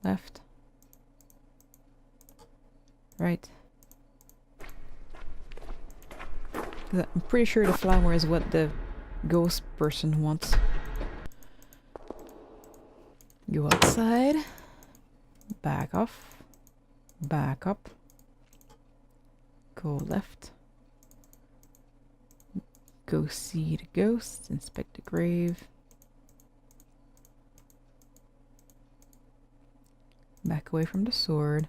Left. Right. I'm pretty sure the flower is what the ghost person wants. Go outside. Back off. Back up. Go left. Go see the ghost. Inspect the grave. Back away from the sword.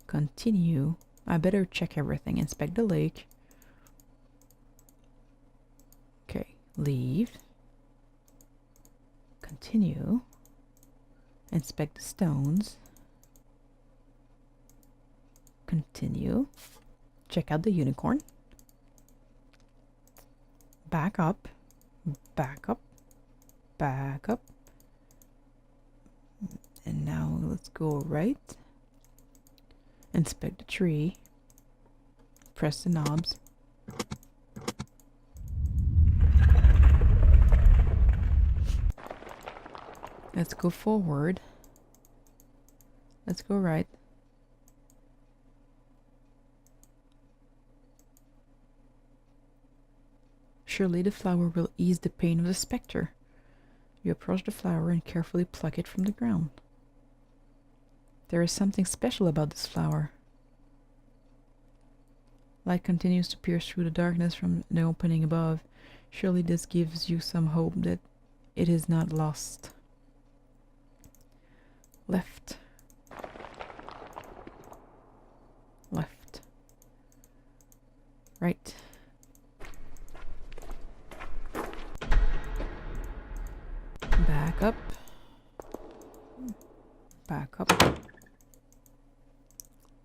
Continue. I better check everything. Inspect the lake. Okay, leave. Continue. Inspect the stones. Continue. Check out the unicorn. Back up. Back up. Back up. And now let's go right. Inspect the tree. Press the knobs. Let's go forward. Let's go right. Surely the flower will ease the pain of the spectre. You approach the flower and carefully pluck it from the ground. There is something special about this flower. Light continues to pierce through the darkness from the opening above. Surely this gives you some hope that it is not lost. Left. Left. Right. Back up. Back up.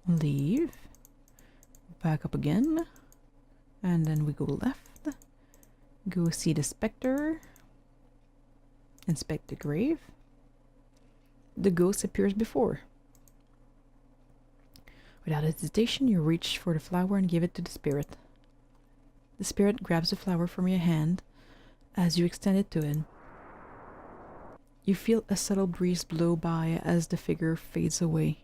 Leave. Back up again. And then we go left. Go see the spectre. Inspect the grave. The ghost appears before. Without hesitation, you reach for the flower and give it to the spirit. The spirit grabs the flower from your hand as you extend it to it. You feel a subtle breeze blow by as the figure fades away.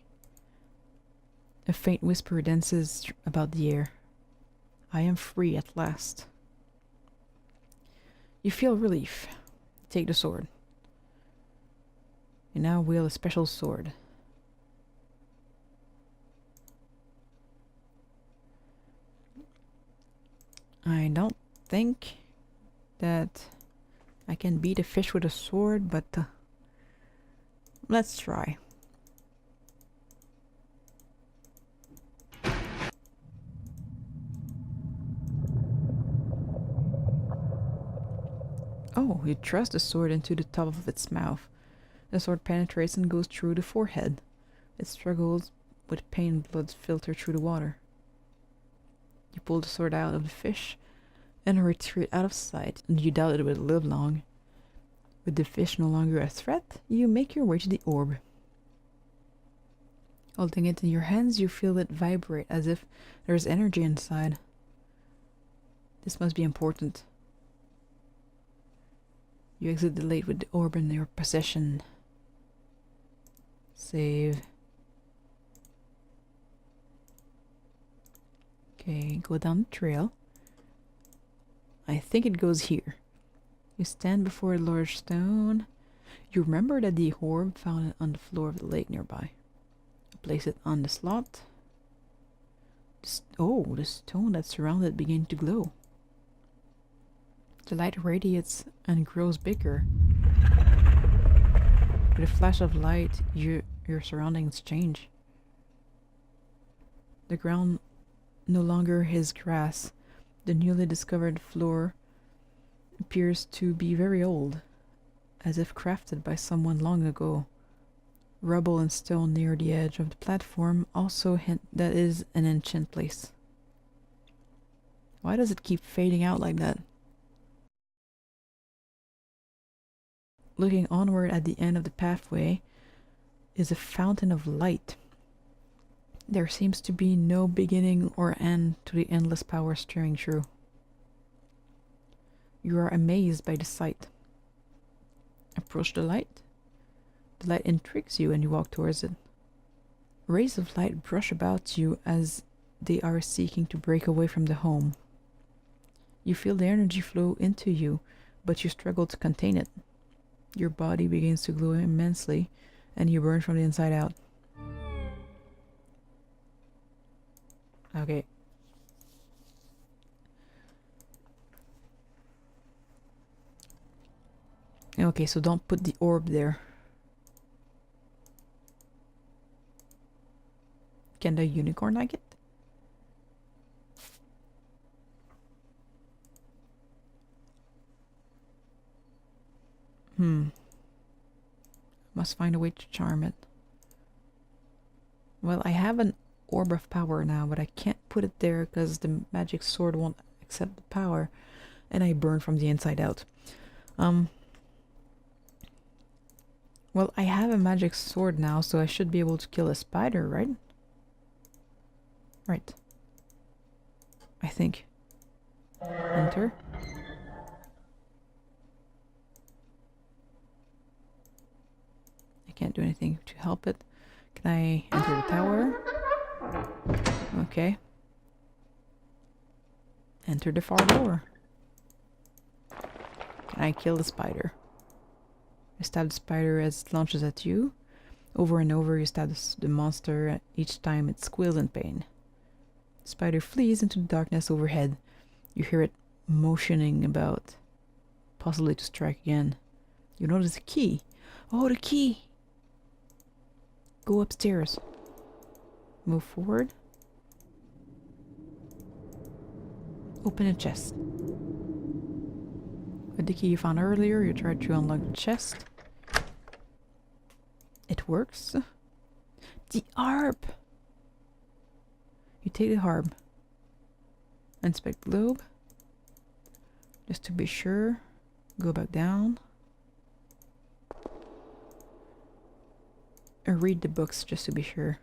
A faint whisper dances about the air. I am free at last. You feel relief. Take the sword. You now wield a special sword. I don't think that I can beat a fish with a sword, but let's try. Oh, you thrust the sword into the top of its mouth. The sword penetrates and goes through the forehead. It struggles with pain and blood filter through the water. You pull the sword out of the fish and retreat out of sight, and you doubt it would live long. With the fish no longer a threat, you make your way to the orb. Holding it in your hands, you feel it vibrate as if there is energy inside. This must be important. You exit the lake with the orb in your possession. Save. Okay, go down the trail. I think it goes here. You stand before a large stone. You remember that the orb found it on the floor of the lake nearby. You place it on the slot. The stone that surrounded it began to glow. The light radiates and grows bigger. With a flash of light, your surroundings change. The ground no longer is grass. The newly discovered floor appears to be very old, as if crafted by someone long ago. Rubble and stone near the edge of the platform also hint that it is an ancient place. Why does it keep fading out like that? Looking onward at the end of the pathway is a fountain of light. There seems to be no beginning or end to the endless power stirring through. You are amazed by the sight. Approach the light. The The light intrigues you and you walk towards it. Rays of light brush about you as they are seeking to break away from the home. You feel the energy flow into you, but you struggle to contain it. Your body begins to glow immensely, and you burn from the inside out. Okay. Okay, so don't put the orb there. Can the unicorn like it? Must find a way to charm it. Well, I have an orb of power now, but I can't put it there because the magic sword won't accept the power, and I burn from the inside out. Well, I have a magic sword now, so I should be able to kill a spider, right? Right. I think. Enter. I can't do anything to help it. Can I enter the tower? Okay. Enter the far door. Can I kill the spider? I stab the spider as it launches at you. Over and over you stab the monster, each time it squeals in pain. The spider flees into the darkness overhead. You hear it motioning about, possibly to strike again. You notice a key. Oh, the key! Go upstairs. Move forward. Open a chest. With the key you found earlier, you try to unlock the chest. It works. The harp! You take the harp. Inspect the globe. Just to be sure. Go back down. And read the books just to be sure.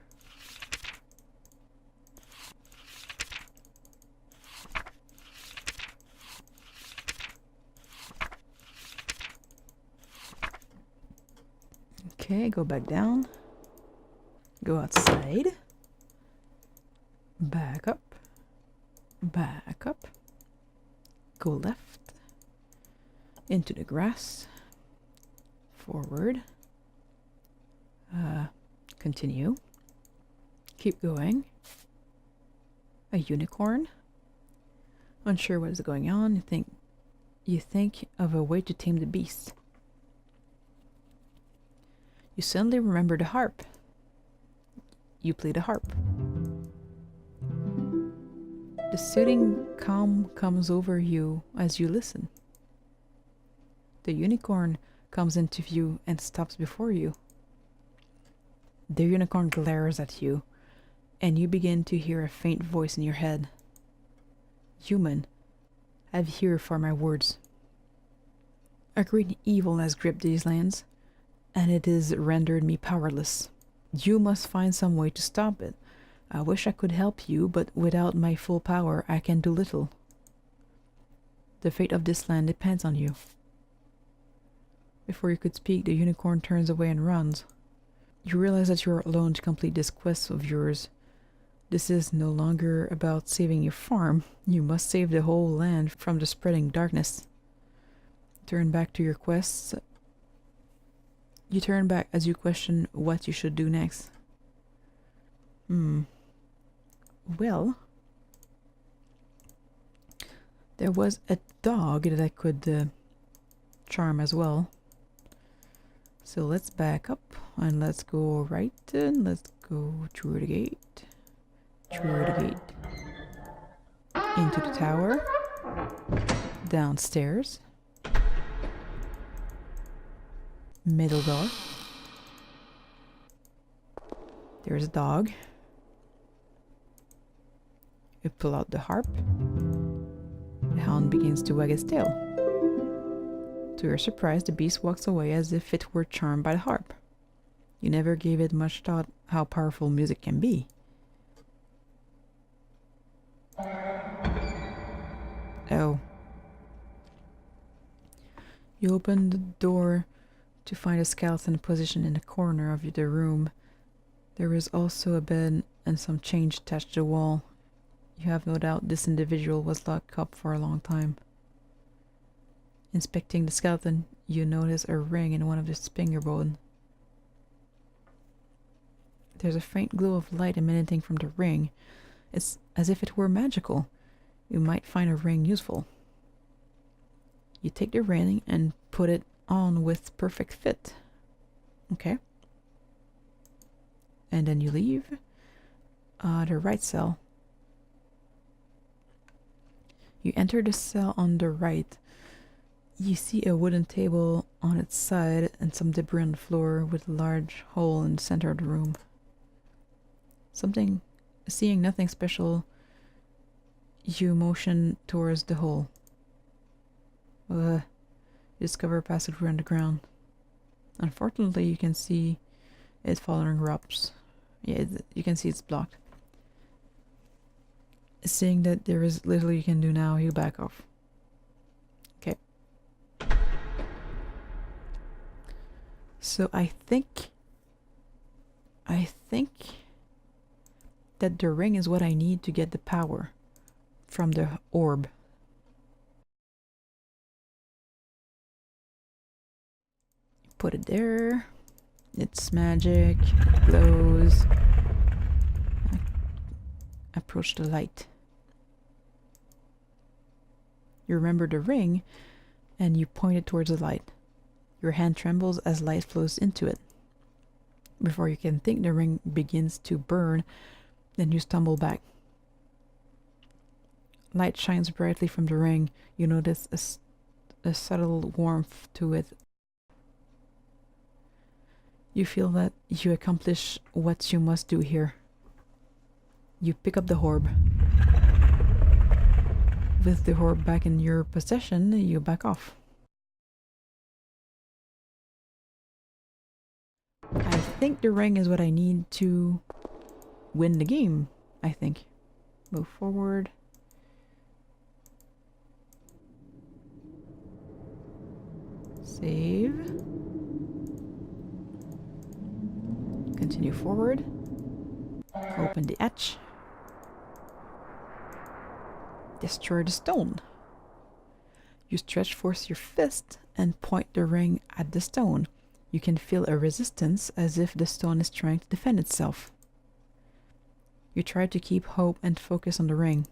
Okay, go back down. Go outside. Back up. Back up. Go left. Into the grass. Forward. Continue. Keep going. A unicorn. Unsure what is going on, you think of a way to tame the beast. You suddenly remember the harp. You play the harp. The soothing calm comes over you as you listen. The unicorn comes into view and stops before you. The unicorn glares at you, and you begin to hear a faint voice in your head. Human, have here for my words. A great evil has gripped these lands, and it has rendered me powerless. You must find some way to stop it. I wish I could help you, but without my full power, I can do little. The fate of this land depends on you. Before you could speak, the unicorn turns away and runs. You realize that you are alone to complete this quest of yours. This is no longer about saving your farm. You must save the whole land from the spreading darkness. Turn back to your quests. You turn back as you question what you should do next. Well, there was a dog that I could charm as well. So let's back up and let's go right and let's go through the gate. Through the gate. Into the tower. Downstairs. Middle door. There's a dog. You pull out the harp. The hound begins to wag its tail. To your surprise, the beast walks away as if it were charmed by the harp. You never gave it much thought how powerful music can be. Oh. You open the door to find a skeleton positioned in a corner of the room. There is also a bed and some change attached to the wall. You have no doubt this individual was locked up for a long time. Inspecting the skeleton, you notice a ring in one of his finger bones. There's a faint glow of light emanating from the ring. It's as if it were magical. You might find a ring useful. You take the ring and put it on with perfect fit. Okay. And then you leave the right cell. You enter the cell on the right. You see a wooden table on its side and some debris on the floor with a large hole in the center of the room. Seeing nothing special, you motion towards the hole. You discover a passageway underground. Unfortunately, you can see it following rocks. Yeah, you can see it's blocked. Seeing that there is little you can do now, you back off. Okay. So I think that the ring is what I need to get the power from the orb. Put it there. It's magic. It glows. Approach the light. You remember the ring and you point it towards the light. Your hand trembles as light flows into it. Before you can think, the ring begins to burn. Then you stumble back. Light shines brightly from the ring. You notice a subtle warmth to it. You feel that you accomplish what you must do here. You pick up the orb. With the orb back in your possession, you back off. I think the ring is what I need to win the game, I think. Move forward. Save. Continue forward. Open the hatch. Destroy the stone. You stretch forth your fist and point the ring at the stone. You can feel a resistance as if the stone is trying to defend itself. You try to keep hope and focus on the ring.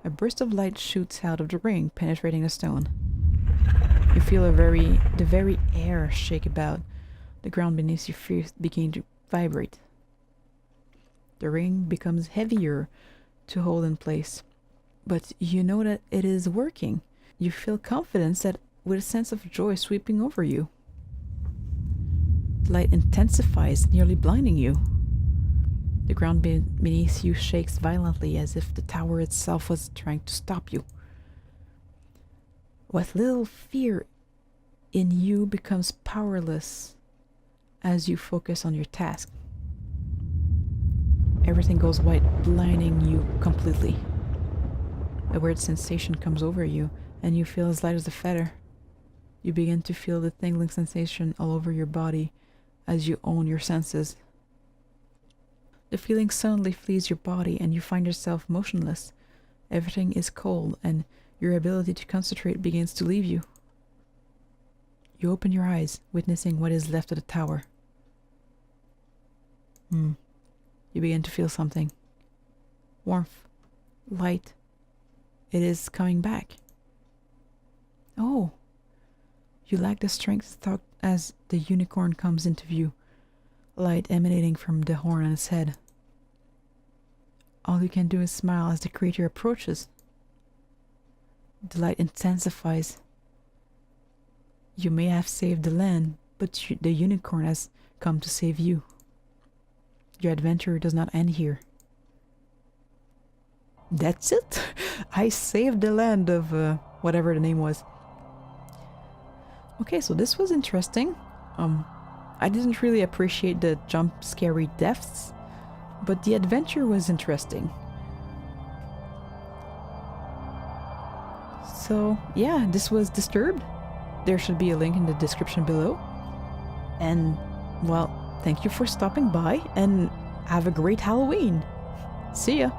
A burst of light shoots out of the ring, penetrating the stone. You feel the very air shake about. The ground beneath your feet begins to vibrate. The ring becomes heavier to hold in place, but you know that it is working. You feel confidence that with a sense of joy sweeping over you. The light intensifies, nearly blinding you. The ground beneath you shakes violently as if the tower itself was trying to stop you. What little fear in you becomes powerless as you focus on your task. Everything goes white, blinding you completely. A weird sensation comes over you, and you feel as light as a feather. You begin to feel the tingling sensation all over your body as you own your senses. The feeling suddenly flees your body, and you find yourself motionless. Everything is cold, and your ability to concentrate begins to leave you. You open your eyes, witnessing what is left of the tower. You begin to feel something. Warmth. Light. It is coming back. Oh. You lack the strength to talk as the unicorn comes into view. Light emanating from the horn on its head. All you can do is smile as the creature approaches. The light intensifies. You may have saved the land, but the unicorn has come to save you. Your adventure does not end here. That's it? I saved the land of whatever the name was. Okay, so this was interesting. I didn't really appreciate the jump scary deaths, but the adventure was interesting. So yeah, this was Disturbed. there should be a link in the description below. And, well, thank you for stopping by, and have a great Halloween. See ya!